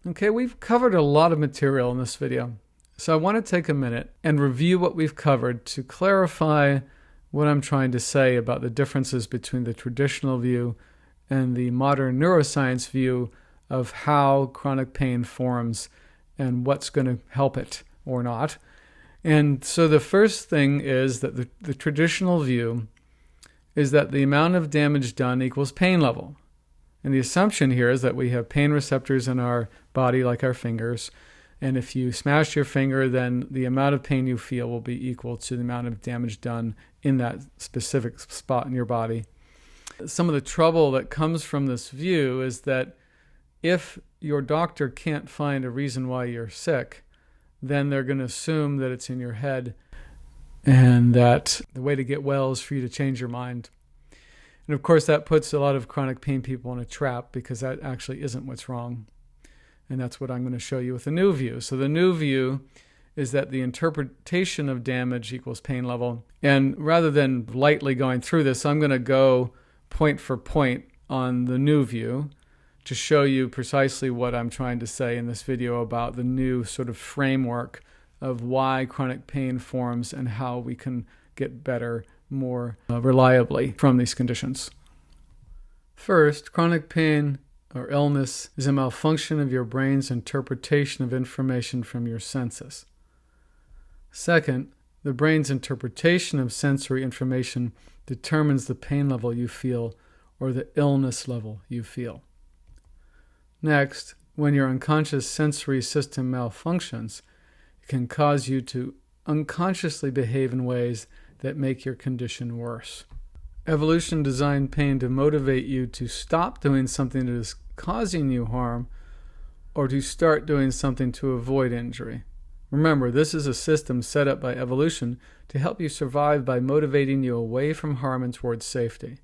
Okay, we've covered a lot of material in this video, so I want to take a minute and review what we've covered to clarify what I'm trying to say about the differences between the traditional view and the modern neuroscience view of how chronic pain forms and what's going to help it or not. And so the first thing is that the traditional view is that the amount of damage done equals pain level. And the assumption here is that we have pain receptors in our body, like our fingers. And if you smash your finger, then the amount of pain you feel will be equal to the amount of damage done in that specific spot in your body. Some of the trouble that comes from this view is that if your doctor can't find a reason why you're sick, then they're going to assume that it's in your head and that the way to get well is for you to change your mind. And of course, that puts a lot of chronic pain people in a trap because that actually isn't what's wrong. And that's what I'm going to show you with the new view. So the new view is that the interpretation of damage equals pain level. And rather than lightly going through this, I'm going to go point for point on the new view to show you precisely what I'm trying to say in this video about the new sort of framework of why chronic pain forms and how we can get better more reliably from these conditions. First, chronic pain or illness is a malfunction of your brain's interpretation of information from your senses. Second, the brain's interpretation of sensory information determines the pain level you feel or the illness level you feel. Next, when your unconscious sensory system malfunctions, it can cause you to unconsciously behave in ways that make your condition worse. Evolution designed pain to motivate you to stop doing something that is causing you harm or to start doing something to avoid injury. Remember, this is a system set up by evolution to help you survive by motivating you away from harm and towards safety.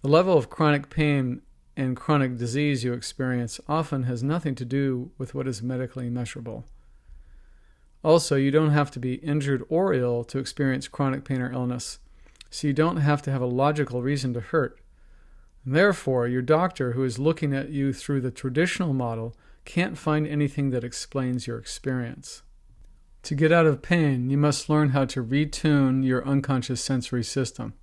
The level of chronic pain and chronic disease you experience often has nothing to do with what is medically measurable. Also, you don't have to be injured or ill to experience chronic pain or illness, so you don't have to have a logical reason to hurt. And therefore, your doctor, who is looking at you through the traditional model, can't find anything that explains your experience. To get out of pain, you must learn how to retune your unconscious sensory system.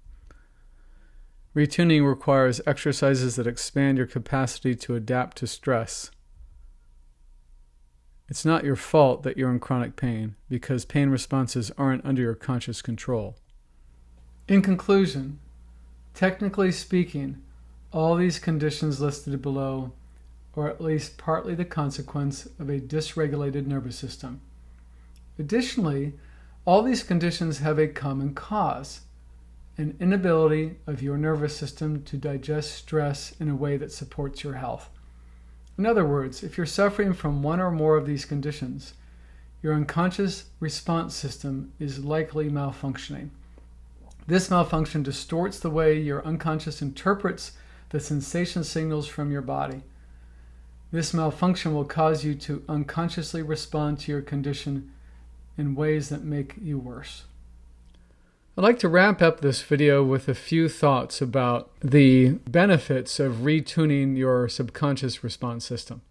Retuning requires exercises that expand your capacity to adapt to stress. It's not your fault that you're in chronic pain because pain responses aren't under your conscious control. In conclusion, technically speaking, all these conditions listed below are at least partly the consequence of a dysregulated nervous system. Additionally, all these conditions have a common cause: an inability of your nervous system to digest stress in a way that supports your health. In other words, if you're suffering from one or more of these conditions, your unconscious response system is likely malfunctioning. This malfunction distorts the way your unconscious interprets the sensation signals from your body. This malfunction will cause you to unconsciously respond to your condition in ways that make you worse. I'd like to wrap up this video with a few thoughts about the benefits of retuning your subconscious response system.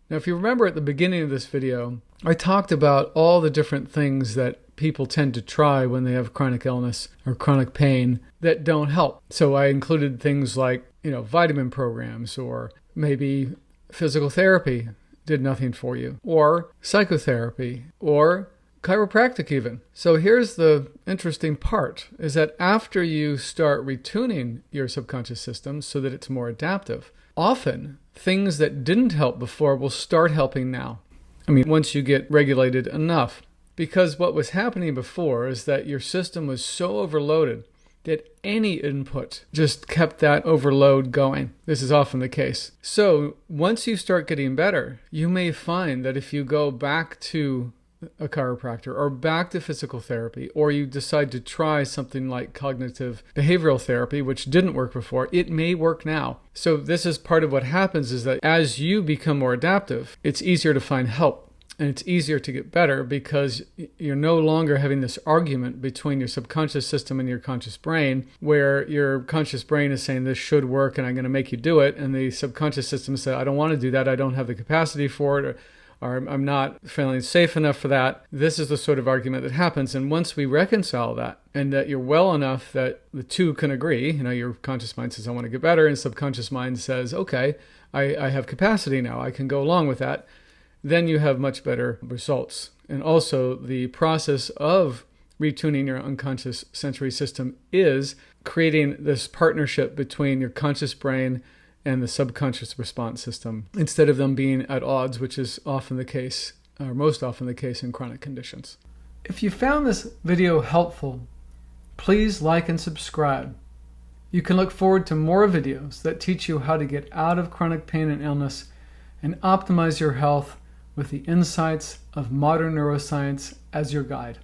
Now, if you remember at the beginning of this video, I talked about all the different things that people tend to try when they have chronic illness or chronic pain that don't help. So I included things like, vitamin programs, or maybe physical therapy did nothing for you, or psychotherapy, or chiropractic even. So here's the interesting part, is that after you start retuning your subconscious system so that it's more adaptive, often things that didn't help before will start helping now. Once you get regulated enough. Because what was happening before is that your system was so overloaded that any input just kept that overload going. This is often the case. So once you start getting better, you may find that if you go back to a chiropractor or back to physical therapy, or you decide to try something like cognitive behavioral therapy, which didn't work before, it may work now. So this is part of what happens, is that as you become more adaptive, it's easier to find help. And it's easier to get better because you're no longer having this argument between your subconscious system and your conscious brain, where your conscious brain is saying this should work and I'm going to make you do it. And the subconscious system says, I don't want to do that. I don't have the capacity for it, or I'm not feeling safe enough for that. This is the sort of argument that happens. And once we reconcile that, and that you're well enough that the two can agree, your conscious mind says, I want to get better, and subconscious mind says, okay, I have capacity now. I can go along with that. Then you have much better results. And also the process of retuning your unconscious sensory system is creating this partnership between your conscious brain and the subconscious response system, instead of them being at odds, which is often the case, or most often the case in chronic conditions. If you found this video helpful, please like and subscribe. You can look forward to more videos that teach you how to get out of chronic pain and illness and optimize your health with the insights of modern neuroscience as your guide.